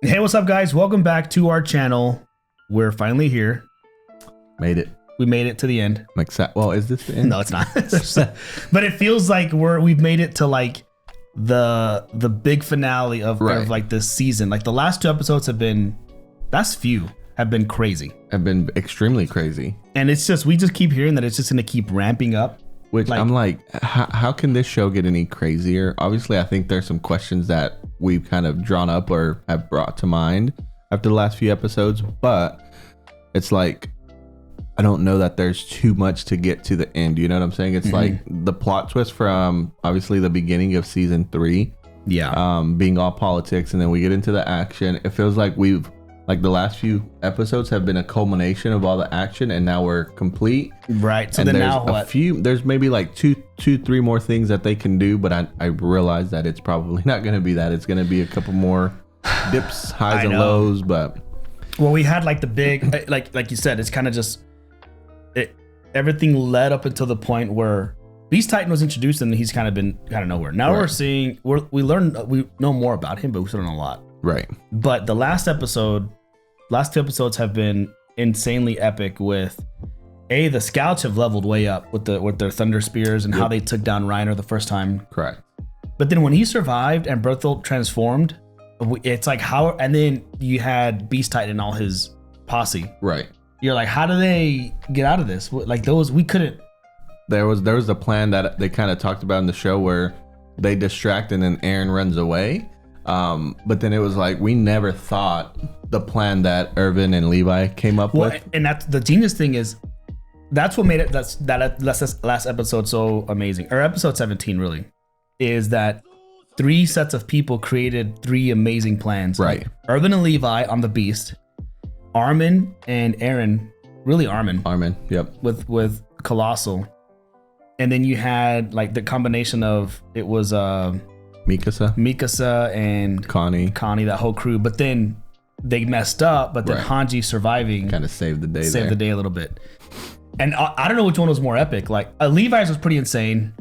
Hey, what's up, guys? Welcome back to our channel. We're finally here. Made it. We made it to the end. I'm excited. Well, is this the end? No, it's not. But it feels like we've made it to like the big finale of like this season. Like the last two episodes have been crazy. Have been extremely crazy. And it's just we just keep hearing that it's just gonna keep ramping up. Which I'm like, how can this show get any crazier? Obviously, I think there's some questions that we've kind of drawn up or have brought to mind after the last few episodes, but it's like, I don't know that there's too much to get to the end. You know what I'm saying? It's like the plot twist from obviously the beginning of season 3. Yeah. Being all politics, and then we get into the action. It feels like the last few episodes have been a culmination of all the action, and now we're complete. Right. So and then there's now what? There's maybe like three more things that they can do, but I realize that it's probably not going to be that. It's going to be a couple more dips, highs and lows, but. Well, we had like the big, like you said, it's kind of just, everything led up until the point where Beast Titan was introduced, and he's kind of been out of nowhere. Now we're seeing, we know more about him, but we still don't know a lot. Right. But the last two episodes have been insanely epic with the scouts have leveled way up with their thunder spears and how they took down Reiner the first time. Correct. But then when he survived and Berthold transformed, it's like how, and then you had Beast Titan and all his posse. Right. You're like, how do they get out of this? Like we couldn't. There was a plan that they kind of talked about in the show where they distract and then Eren runs away. But then it was like, we never thought the plan that Irvin and Levi came up with. And that's the genius thing is, that's what made it, that last episode so amazing, or episode 17 really, is that 3 sets of people created 3 amazing plans. Right. Like Irvin and Levi on the Beast, Armin and Eren, really Armin, yep, with Colossal. And then you had like the combination of, it was Mikasa and Connie, that whole crew. But then they messed up, but then Hanji surviving kind of saved the day. Saved the day a little bit. And I don't know which one was more epic. Like Levi's was pretty insane.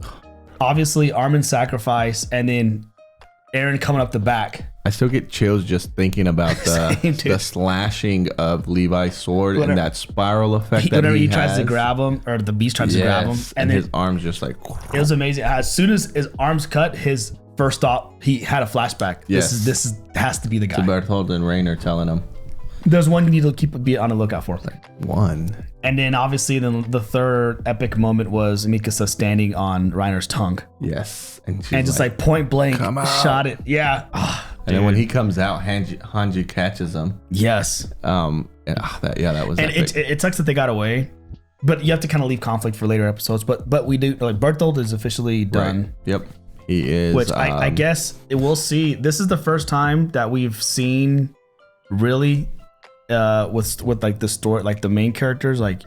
Obviously Armin's sacrifice, and then Eren coming up the back. I still get chills just thinking about the slashing of Levi's sword and that spiral effect that he tries to grab him, or the Beast tries to grab him, and then his arms just like. It was amazing. As soon as his arms cut, his first thought, he had a flashback. Yes. This has to be the guy. To Berthold and Reiner telling him. There's one you need to be on the lookout for. One. And then obviously the third epic moment was Mikasa standing on Reiner's tongue. Yes. And just like point blank shot it. Yeah. Oh, and then when he comes out, Hanji catches him. Yes. That was and epic. It sucks that they got away, but you have to kind of leave conflict for later episodes. But we do, like, Berthold is officially done. Right. Yep. He is. Which I guess we'll see. This is the first time that we've seen really with like the story, like the main characters, like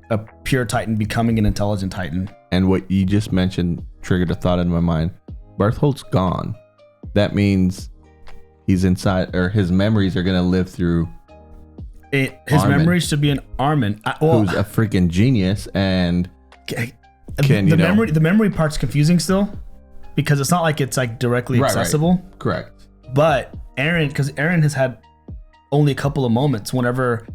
a pure Titan becoming an intelligent Titan. And what you just mentioned triggered a thought in my mind. Berthold's gone. That means he's inside, or his memories are gonna live through his Armin, memories should be an Armin, who's a freaking genius. And the memory part's confusing still, because it's not like it's like directly accessible. Right. Correct. But because Eren has had only a couple of moments whenever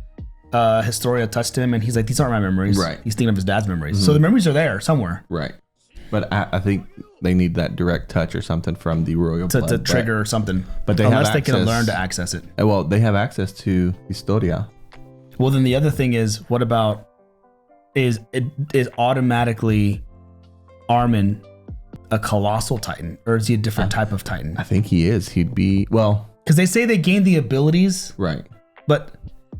Historia touched him, and he's like, these aren't my memories. Right. He's thinking of his dad's memories. Mm-hmm. So the memories are there somewhere. Right. But I think they need that direct touch or something from the royal blood. To trigger or something. But unless they can learn to access it. Well, they have access to Historia. Well, then the other thing is, what about is automatically Armin a colossal Titan, or is he a different type of Titan? I think he is. He'd be, well, because they say they gain the abilities, right? But,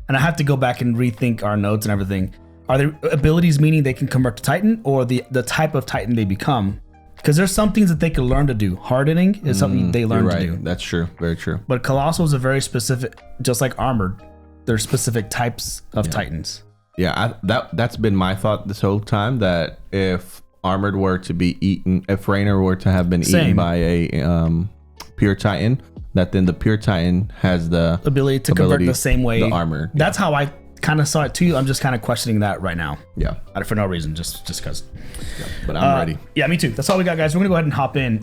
and I have to go back and rethink our notes and everything. Are there abilities meaning they can convert to Titan, or the type of Titan they become? Because there's some things that they can learn to do. Hardening is something they learn to do. That's true. Very true. But Colossal is a very specific, just like Armored, there's specific types of Titans. Yeah, that's been my thought this whole time, that if Armored were to be eaten, if Reiner were to have been eaten by a pure Titan, that then the pure Titan has the ability to convert the same way. The armor. That's how I kind of saw it too. I'm just kind of questioning that right now. Yeah. For no reason, just because. Yeah, but I'm ready. Yeah, me too. That's all we got, guys. We're gonna go ahead and hop in.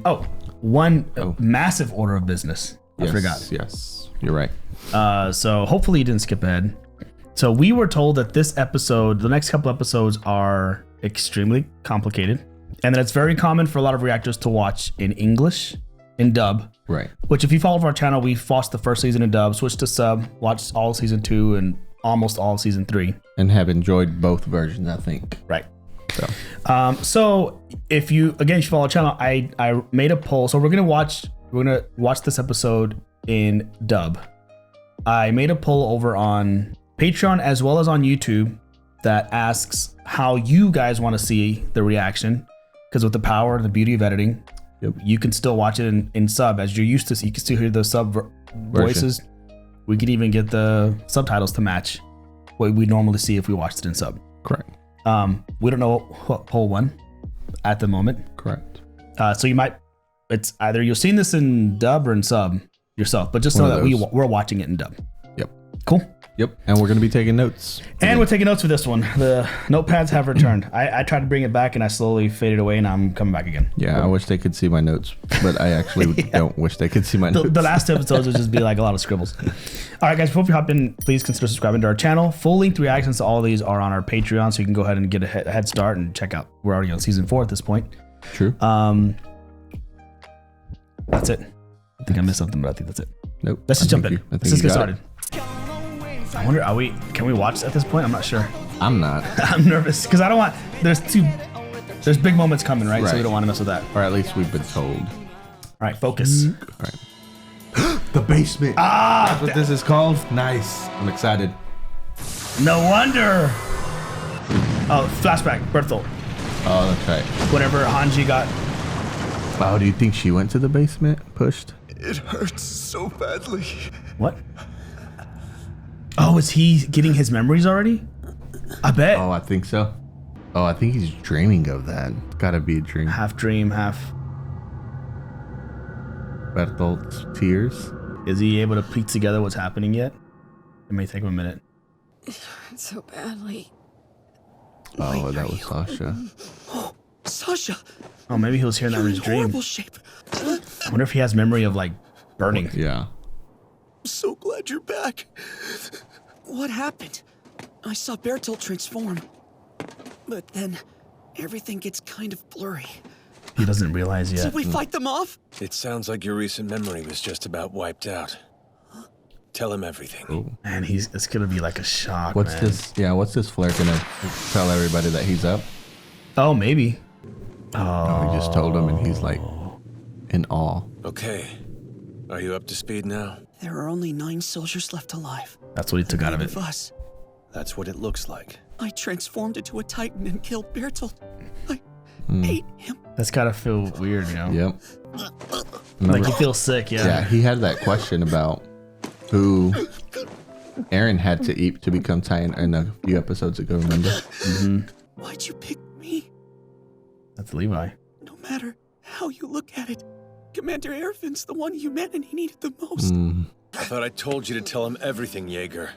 One massive order of business. I forgot. Yes, you're right. So hopefully you didn't skip ahead. So we were told that this episode, the next couple episodes are extremely complicated, and that it's very common for a lot of reactors to watch in English, in dub. Right. Which, if you follow our channel, we watched the first season in dub, switched to sub, watched all season 2 and almost all season 3, and have enjoyed both versions, I think. Right. So if you follow our channel, I made a poll. So we're gonna watch this episode in dub. I made a poll over on Patreon as well as on YouTube that asks how you guys want to see the reaction, because with the power and the beauty of editing, you can still watch it in sub as you're used to. So you can still hear the sub voices. We can even get the subtitles to match what we normally see if we watched it in sub. Correct. We don't know what poll won at the moment. Correct. So it's either you've seen this in dub or in sub yourself, but just know that we're watching it in dub. Yep. Cool. Yep. And we're going to be taking notes. And we're taking notes for this one. The notepads have returned. I tried to bring it back and I slowly faded away, and I'm coming back again. Yeah, I wish they could see my notes, but I actually don't wish they could see my notes. The last 2 episodes would just be like a lot of scribbles. All right, guys, before we hop in, please consider subscribing to our channel. Full-length reactions to all of these are on our Patreon, so you can go ahead and get a head start and check out. We're already on season 4 at this point. True. That's it. I think I missed something, but I think that's it. Nope. Let's just jump in. Let's just get started. I wonder, can we watch at this point? I'm not sure. I'm not. I'm nervous because I don't want, there's big moments coming, right? So we don't want to mess with that. Or at least we've been told. All right, focus. All right. The basement. That's what this is called. Nice. I'm excited. No wonder. Oh, flashback, Bertolt. Oh, that's right. Whatever Hanji got. Oh, do you think she went to the basement, pushed? It hurts so badly. What? Oh, is he getting his memories already? I bet. Oh, I think so. Oh, I think he's dreaming of that. It's gotta be a dream. Half dream, half. Bertolt's tears. Is he able to piece together what's happening yet? It may take him a minute. So badly. Oh, that was Sasha. Oh, Sasha. Oh, maybe he was hearing that in his dream. Horrible shape. I wonder if he has memory of like burning. Yeah. I'm so glad you're back. What happened? I saw Bertolt transform, but then everything gets kind of blurry. He doesn't realize yet. Did we fight them off? It sounds like your recent memory was just about wiped out. Tell him everything. Ooh. Man, it's gonna be like a shock. What's man. this? Yeah, what's this flair gonna tell everybody that he's up? Oh, maybe. Oh, he just told him, and he's like in awe. Okay. Are you up to speed now? There are only 9 soldiers left alive. That's what he took out of it. Us. That's what it looks like. I transformed into a Titan and killed Bertolt. I ate him. That's gotta feel weird, you know? Yep. Like he feels sick, yeah. Yeah, he had that question about who Eren had to eat to become Titan in a few episodes ago, remember? Why'd you pick me? That's Levi. No matter how you look at it, Commander Ervin's the one humanity needed the most. I thought I told you to tell him everything, Jaeger.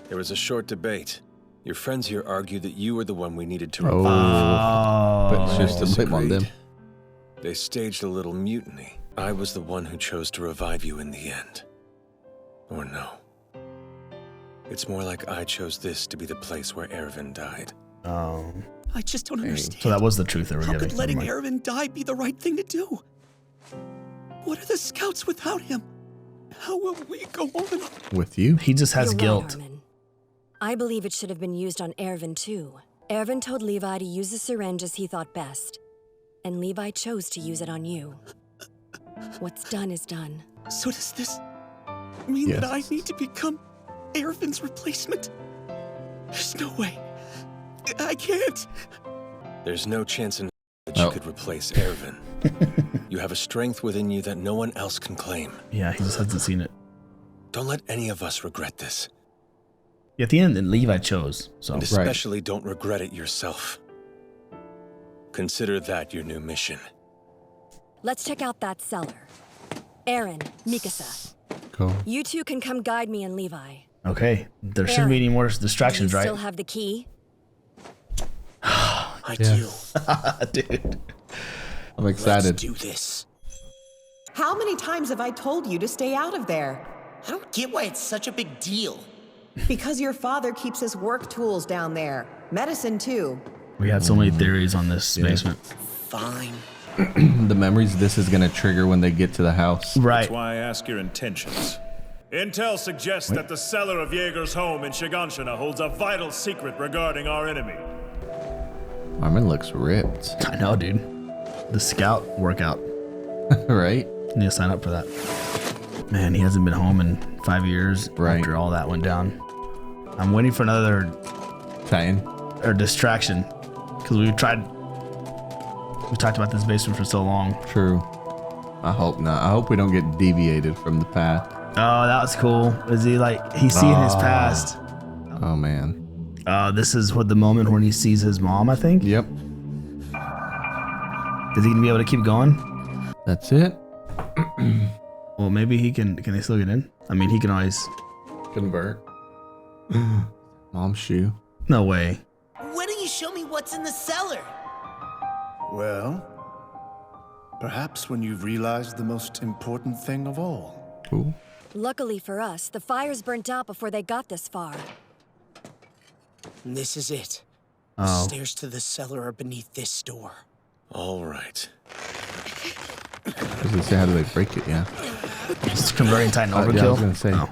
There was a short debate. Your friends here argued that you were the one we needed to revive. But it's just a blame on them. They staged a little mutiny. I was the one who chose to revive you in the end. Or no. It's more like I chose this to be the place where Ervin died. Oh. I just don't understand. So that was the truth they were How getting. could letting Ervin die be the right thing to do? What are the scouts without him? How will we go on? With you? He just has You're guilt. right, Armin. I believe it should have been used on Ervin too. Ervin told Levi to use the syringe as he thought best, and Levi chose to use it on you. What's done is done. So does this mean that I need to become Ervin's replacement? There's no way. I can't. There's no chance in that you could replace Ervin. You have a strength within you that no one else can claim. Yeah, he just hasn't seen it. Don't let any of us regret this. Yeah, at the end, Levi chose. So And especially don't regret it yourself. Consider that your new mission. Let's check out that cellar. Eren, Mikasa. Go. You two can come guide me and Levi. Okay, there shouldn't be any more distractions, Do you right? still have the key? I do. Dude. I'm excited. Let's do this. How many times have I told you to stay out of there? I don't get why it's such a big deal. Because your father keeps his work tools down there. Medicine, too. We had so many theories on this basement. Fine. The memories this is gonna trigger when they get to the house. Right. That's why I ask your intentions. Intel suggests that the cellar of Jaeger's home in Shiganshina holds a vital secret regarding our enemy. Armin looks ripped. I know, dude. The scout workout. Right? Need to sign up for that. Man, he hasn't been home in 5 years after all that went down. I'm waiting for another Titan. or distraction because we talked about this basement for so long. True. I hope not. I hope we don't get deviated from the path. Oh, that was cool. Is he like he's seeing his past? Oh man. This is what the moment when he sees his mom, I think. Yep. Is he gonna be able to keep going? That's it. Well, maybe he can. Can they still get in? I mean, he can always Convert. Mom's shoe. No way. Why don't you show me what's in the cellar? Well, perhaps when you've realized the most important thing of all. Cool. Luckily for us, the fires burnt out before they got this far. This is it. Oh. Stairs to the cellar are beneath this door. All right. I was gonna say, how do they break it? Yeah. It's converting Titan overkill. Yeah, I was gonna say. Oh.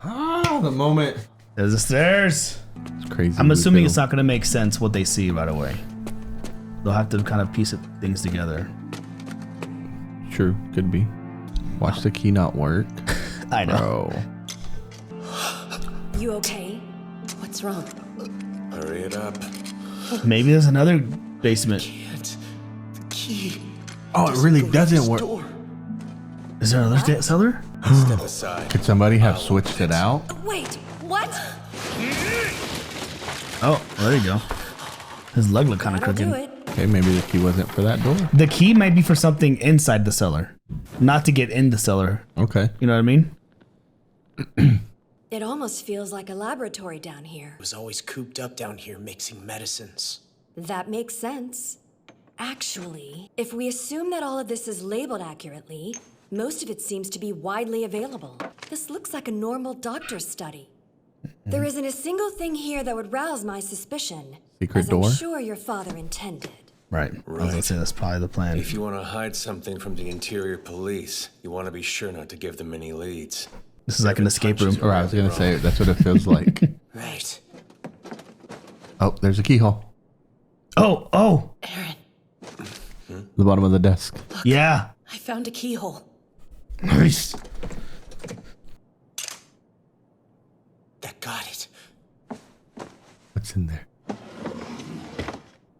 Ah, the moment. There's the stairs. It's crazy. I'm assuming it's not gonna make sense what they see right away. They'll have to kind of piece things together. True. Could be. Watch the key not work. I know. Bro. You okay? What's wrong? Hurry it up. Maybe there's another basement. Can't. The key. Oh, it really doesn't work. Door. Is there another cellar? Step aside. Could somebody have switched it out? Wait, what? Oh, well, there you go. His leg looked kind of That'll do crooked. it. Okay, maybe the key wasn't for that door. The key might be for something inside the cellar, not to get in the cellar. Okay. You know what I mean? It almost feels like a laboratory down here. I was always cooped up down here mixing medicines. That makes sense. Actually, if we assume that all of this is labeled accurately, most of it seems to be widely available. This looks like a normal doctor's study. There isn't a single thing here that would rouse my suspicion. Secret as door? I'm sure your father intended. Right. I was gonna say that's probably the plan. If you want to hide something from the interior police, you want to be sure not to give them any leads. This is like an escape room. Or I was gonna say that's what it feels like. Right. Oh, there's a keyhole. Oh, Aaron, The bottom of the desk. yeah. I found a keyhole. Nice. That got it. What's in there?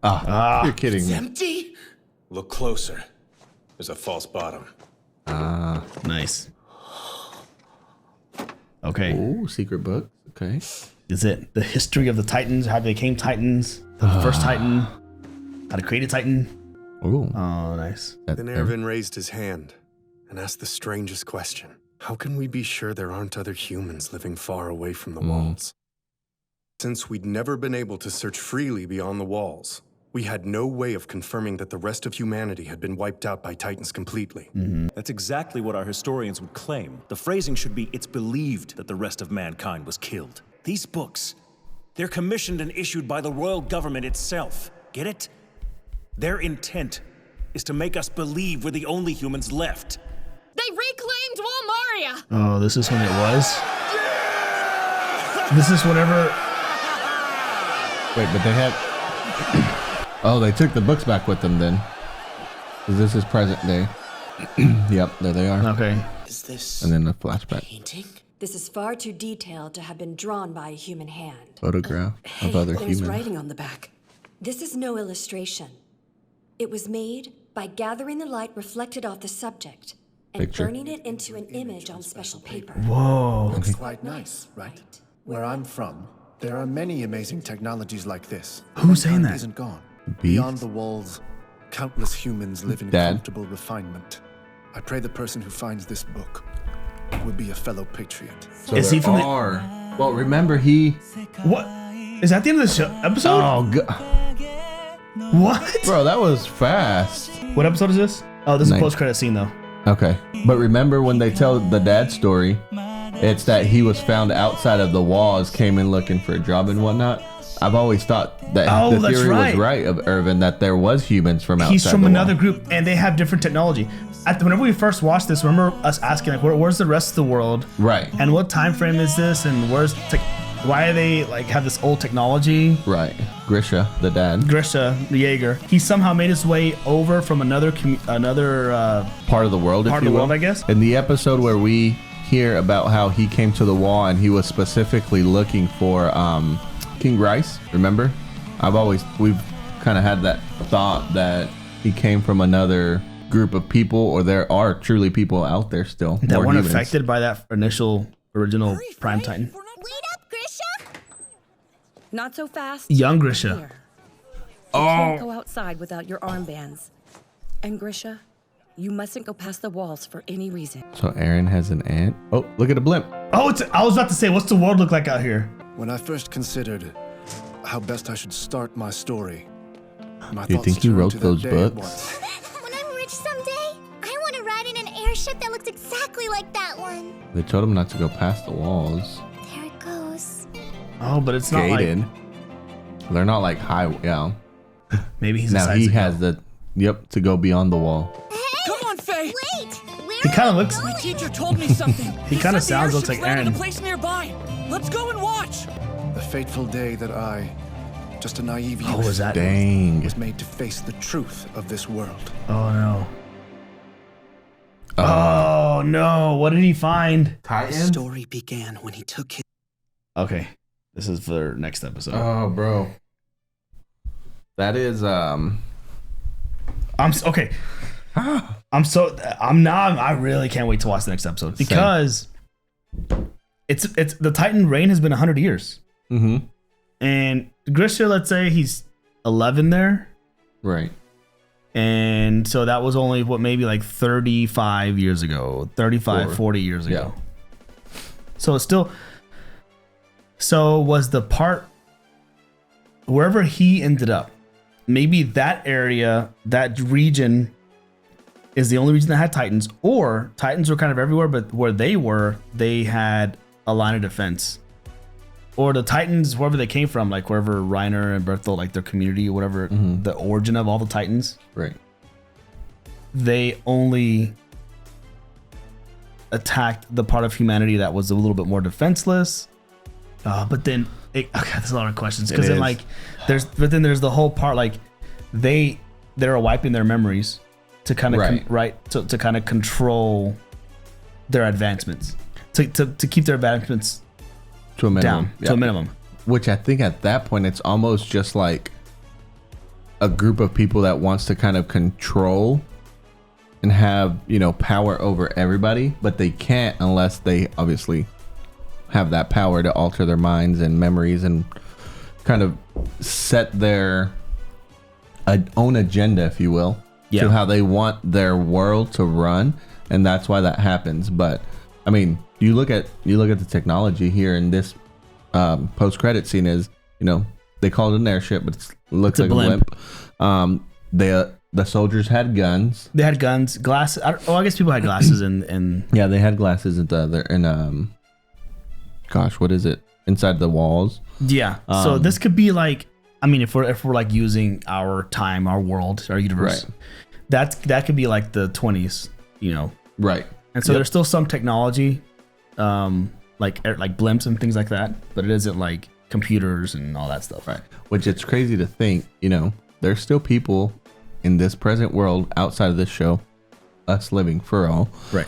Ah, you're kidding It's me. empty? Look closer. There's a false bottom. Nice. Okay. Oh, secret book. Okay. Is it the history of the Titans? How they became Titans? The first Titan? How to create a Titan? Oh, Oh, nice. Then Ervin raised his hand and asked the strangest question. How can we be sure there aren't other humans living far away from the walls? Since we'd never been able to search freely beyond the walls, we had no way of confirming that the rest of humanity had been wiped out by Titans completely. That's exactly what our historians would claim. The phrasing should be, it's believed that the rest of mankind was killed. These books, they're commissioned and issued by the royal government itself. Get it? Their intent is to make us believe we're the only humans left. They reclaimed Walmaria! Oh, this is when it was? This is whenever... wait, but they had. Oh, they took the books back with them then. 'Cause this is present day. Yep, there they are. Okay. Is this And then the flashback painting? This is far too detailed to have been drawn by a human hand. photograph Hey, of other there's humans. writing on the back. This is no illustration. It was made by gathering the light reflected off the subject and Picture. burning it into an image on special paper. Whoa. Looks quite nice, right? Where I'm from, there are many amazing technologies like this. Who's saying Mankind that? Isn't gone. Beast? Beyond the walls, countless humans live in Dad? comfortable refinement. I pray the person who finds this book will be a fellow patriot. So Is there he from the- are. Well, remember he. What? Is that the end of the show episode? Oh, God. What? Bro, that was fast. What episode is this? Oh, this is a Nine. post-credit scene, though. Okay. But remember when they tell the dad story, it's that he was found outside of the walls, came in looking for a job and whatnot. I've always thought that the theory was right of Irvin, that there was humans from outside. He's from another group, and they have different technology. Whenever we first watched this, remember us asking, like, where's the rest of the world? Right. And what time frame is this? And why are they like have this old technology? Right. Grisha, the dad. Grisha, the Jaeger. He somehow made his way over from another part of the world, part of the world, I guess. In the episode where we hear about how he came to the wall and he was specifically looking for King Rice, remember? We've kind of had that thought that he came from another group of people, or there are truly people out there still that weren't affected by that original Prime Titan. Wait up, Grisha! Not so fast. Young Grisha. Here. You can't go outside without your armbands. And Grisha, you mustn't go past the walls for any reason. So Aaron has an aunt. Oh, look at a blimp. Oh, I was about to say, what's the world look like out here? When I first considered how best I should start my story, my Do you think he wrote those books? When I'm rich someday, I want to ride in an airship that looks exactly like that one. They told him not to go past the walls. There it goes. Oh, but it's not Gated. like... They're not like high, yeah. Maybe he's now he has to go beyond the wall. Come on, Faye! Wait! Where He kind of looks... My teacher told me something. He kind of sounds, looks like Aaron. In a place nearby. Let's go and watch. The fateful day that I, just a naive youth, was that? Dang. was made to face the truth of this world. Oh, no. Oh, no. What did he find? The story began when he took his... Okay. This is for next episode. Oh, bro. That is, okay. I really can't wait to watch the next episode because it's the Titan reign has been 100 years. Mm-hmm. And Grisha, let's say he's 11 there. Right. And so that was only maybe like 35 years ago, 40 years ago. Yeah. So it's still, was the part wherever he ended up, maybe that area, that region is the only region that had Titans, or Titans were kind of everywhere, but where they had a line of defense. Or the Titans, wherever they came from, like wherever Reiner and Berthold, like their community or whatever, the origin of all the Titans. Right. They only attacked the part of humanity that was a little bit more defenseless. But then, there's a lot of questions. Because then, like, there's the whole part, like, they're wiping their memories to kind of to kind of control their advancements, to keep their advancements to a minimum. To a minimum. Which I think at that point it's almost just like a group of people that wants to kind of control and have, power over everybody, but they can't unless they obviously have that power to alter their minds and memories and kind of set their own agenda, if you will, to how they want their world to run, and that's why that happens. But I mean, you look at the technology here in this post-credit scene is, they called it an airship, but it looks like a blimp. The soldiers had guns. They had guns, glasses. I guess people had glasses and yeah, they had glasses gosh, what is it? Inside the walls. Yeah. So this could be like, I mean, if we're like using our time, our world, our universe, that could be like the 20s, Right. And so there's still some technology, like blimps and things like that, but it isn't like computers and all that stuff. Right. Which it's crazy to think, there's still people in this present world outside of this show, us living for all, right?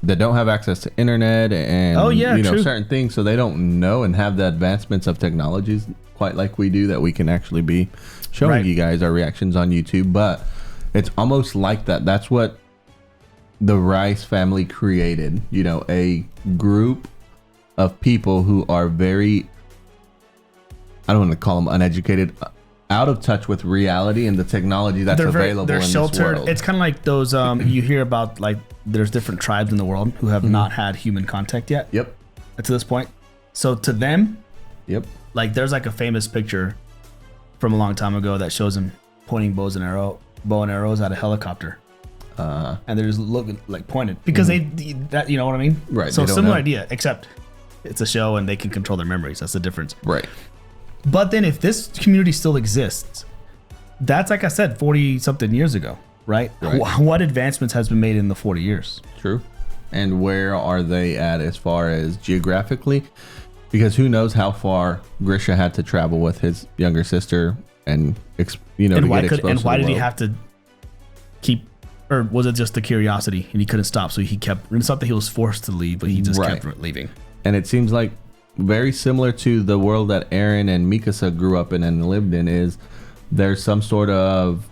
That don't have access to internet and true. certain things, so they don't know and have the advancements of technologies quite like we do, that we can actually be showing you guys our reactions on YouTube. But it's almost like that. That's what the Rice family created, a group of people who are very, I don't want to call them uneducated, out of touch with reality and the technology that's available in this world. It's kind of like those you hear about, like, there's different tribes in the world who have not had human contact yet. Yep. To this point. So to them, yep. Like, there's like a famous picture from a long time ago that shows him pointing bow and arrows at a helicopter. and they're just looking like pointed because that you know what I mean? Right. So similar idea, except it's a show and they can control their memories. That's the difference. Right. But then if this community still exists, that's like I said, 40 something years ago, right? What advancements has been made in the 40 years? True. And where are they at as far as geographically? Because who knows how far Grisha had to travel with his younger sister and why did he have to keep, or was it just the curiosity and he couldn't stop, so he kept, it's not that he was forced to leave, but he just kept leaving. And it seems like very similar to the world that Eren and Mikasa grew up in and lived in, is there's some sort of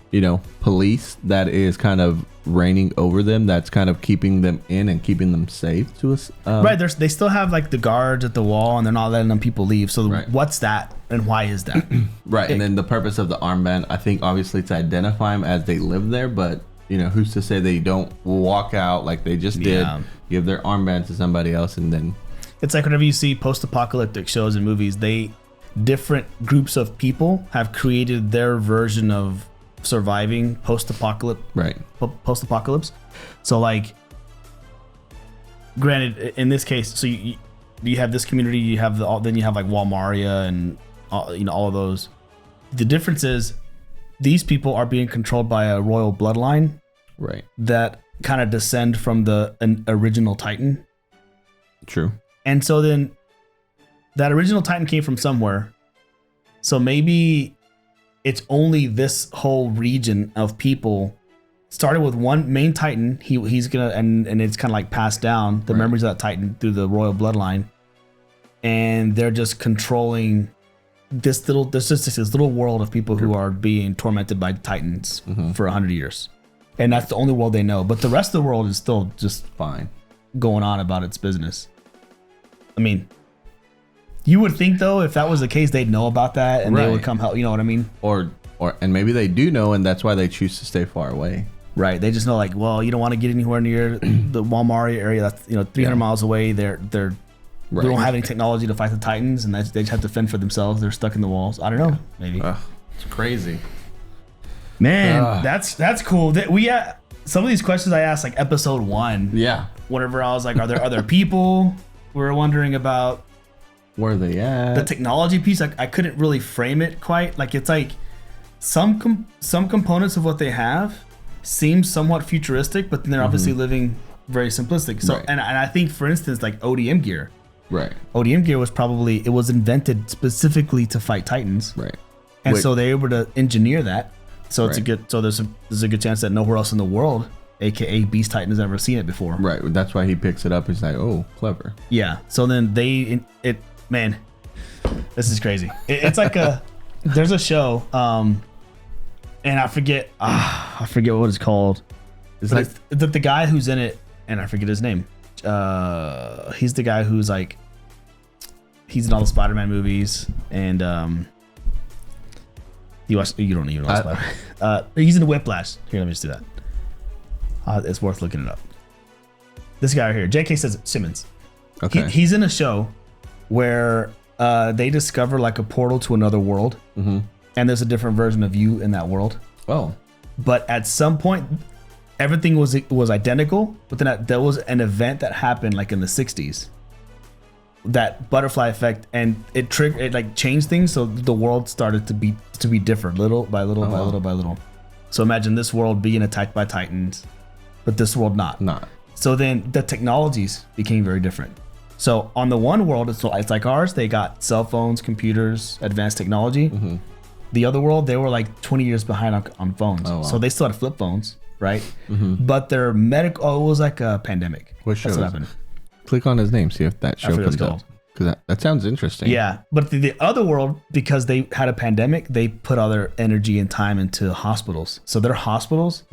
police that is kind of reigning over them, that's kind of keeping them in and keeping them safe to us. Right, they still have like the guards at the wall and they're not letting them people leave, so what's that and why is that? Right. And then the purpose of the armband, I think obviously to identify them as they live there, but who's to say they don't walk out like they just did, give their armband to somebody else, and then it's like whenever you see post-apocalyptic shows and movies, different groups of people have created their version of surviving post-apocalypse. Right. Post-apocalypse. So like, granted, in this case, so you have this community, you have then you have like Walmaria and all of those. The difference is these people are being controlled by a royal bloodline, right? That kind of descend from an original Titan. True. And so then that original Titan came from somewhere. So maybe it's only this whole region of people started with one main Titan. He's gonna and it's kind of like passed down the memories of that Titan through the royal bloodline, and they're just controlling this little world of people who are being tormented by Titans for 100 years, and that's the only world they know. But the rest of the world is still just fine, going on about its business. I mean, you would think though, if that was the case, they'd know about that and they would come help. You know what I mean? Or and maybe they do know, and that's why they choose to stay far away. Right. They just know, like, well, you don't want to get anywhere near the Walmaria area. That's 300 miles away. They don't have any technology to fight the Titans, and they just have to fend for themselves. They're stuck in the walls. I don't know. Maybe. It's crazy. Man, that's cool. Some of these questions I asked like episode 1. Yeah. Whenever I was like, are there other people? We were wondering about where they at. The technology piece, I couldn't really frame it quite. Like, it's like some components of what they have seem somewhat futuristic, but then they're obviously living very simplistic. So, and I think, for instance, like ODM gear. Right. ODM gear was invented specifically to fight Titans. Right. And so they're able to engineer that. So it's there's a good chance that nowhere else in the world, aka Beast Titan, has ever seen it before. Right. That's why he picks it up. He's like, oh, clever. Yeah. So then man, this is crazy. It's like there's a show, and I forget what it's called. It's like the guy who's in it, and I forget his name. He's the guy who's like, he's in all the Spider-Man movies, and you don't even know Spider-Man. He's in the Whiplash. Here, let me just do that. It's worth looking it up. This guy right here, J.K. Simmons. Okay. He's in a show where they discover like a portal to another world, and there's a different version of you in that world. Oh. But at some point, everything was identical, but then there was an event that happened like in the 60s, that butterfly effect, and it changed things, so the world started to be different little by little by little by little. So imagine this world being attacked by Titans, but this world not. So then the technologies became very different. So on the one world, it's like ours. They got cell phones, computers, advanced technology. The other world, they were like 20 years behind on phones. Oh, wow. So they still had flip phones, right? But their medical, it was like a pandemic. That's what happened. Click on his name, see if that show comes up. Because that sounds interesting. Yeah, but the other world, because they had a pandemic, they put all their energy and time into hospitals. So their hospitals,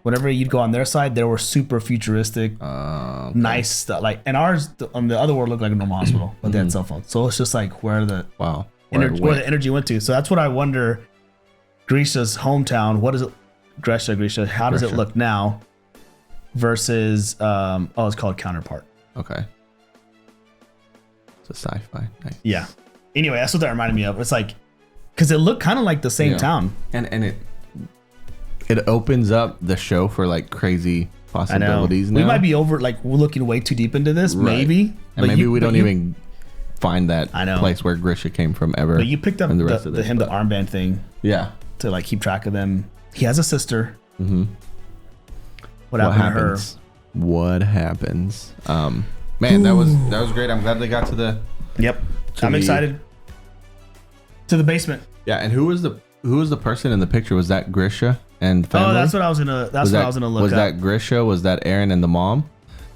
whenever you'd go on their side, they were super futuristic, nice stuff. Like, and ours on the other world looked like a normal hospital, but they had cell phones. So it's just like where the energy went to. So that's what I wonder. Grisha's hometown. What is it? Grisha. How does it look now? Versus, it's called Counterpart. Okay. It's a sci-fi. Nice. Yeah. Anyway, that's what that reminded me of. It's like, because it looked kind of like the same town. And it opens up the show for like crazy possibilities. Now. We might be we're looking way too deep into this, maybe. And maybe we don't even find that place where Grisha came from ever. But you picked up the armband thing. Yeah. To like keep track of them. He has a sister. Mm-hmm. What happens? What happens? Man, that was great. I'm glad they got to the. Yep. I'm excited. To the basement. Yeah, and who was the person in the picture? Was that Grisha and family? Oh, that's what I was gonna. Look up. Was that Grisha? Was that Aaron and the mom?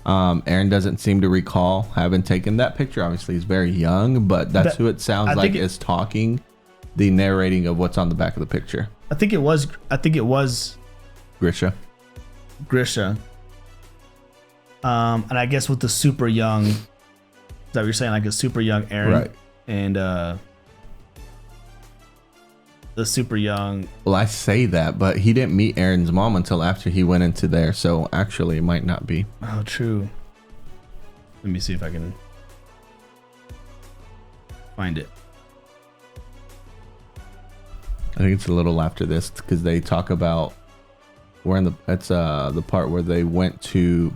Aaron doesn't seem to recall having taken that picture. Obviously, he's very young, but that's who it sounds like is talking, the narrating of what's on the back of the picture. I think it was Grisha. And I guess with the super young, is that what you're saying? Like a super young Aaron, right? And the super young. Well, I say that, but he didn't meet Aaron's mom until after he went into there. So actually, it might not be. Oh, true. Let me see if I can find it. I think it's a little after this because they talk about it's the part where they went to.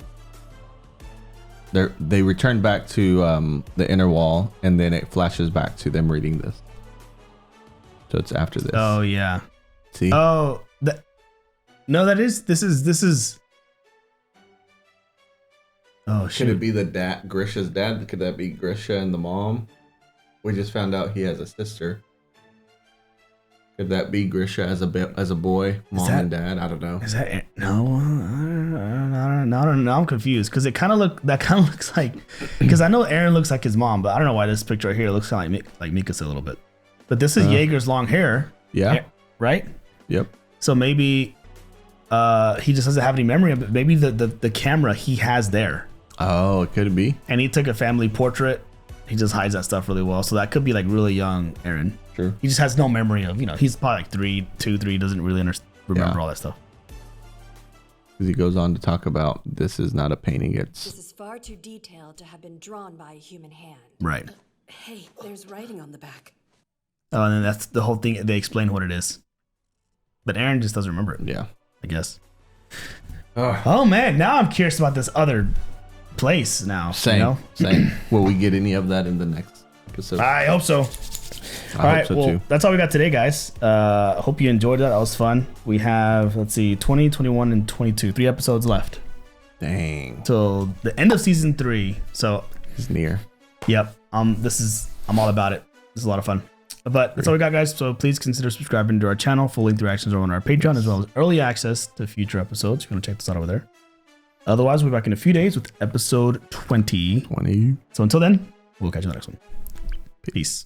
They returned back to the inner wall, and then it flashes back to them reading this. So it's after this. Oh yeah. See? Oh, this is. Oh shit. Could it be the dad, Grisha's dad? Could that be Grisha and the mom? We just found out he has a sister. Could that be Grisha as a boy, mom and dad? I don't know. Is that no? I don't know. I'm confused because it kind of looks like because I know Aaron looks like his mom, but I don't know why this picture right here looks kind of like Mikasa a little bit. But this is Jaeger's long hair. Yeah. Right? Yep. So maybe he just doesn't have any memory of it. Maybe the camera he has there. Oh, it could be. And he took a family portrait. He just hides that stuff really well. So that could be like really young Aaron. True. He just has no memory of, he's probably like 3, doesn't really remember all that stuff. Because he goes on to talk about this is not a painting. This is far too detailed to have been drawn by a human hand. Right. Hey, there's writing on the back. Oh, and then that's the whole thing. They explain what it is. But Aaron just doesn't remember it. Yeah. I guess. Oh man, now I'm curious about this other place now. Same. Will we get any of that in the next episode? I hope so. All right, too. That's all we got today, guys. Hope you enjoyed that. That was fun. We have, 20, 21, and 22. 3 episodes left. Dang. Till the end of season 3. So it's near. Yep. I'm all about it. This is a lot of fun. But that's all we got, guys. So please consider subscribing to our channel. Full length reactions are on our Patreon, as well as early access to future episodes. You're going to check this out over there. Otherwise, we'll be back in a few days with episode 20. So until then, we'll catch you in the next one. Peace.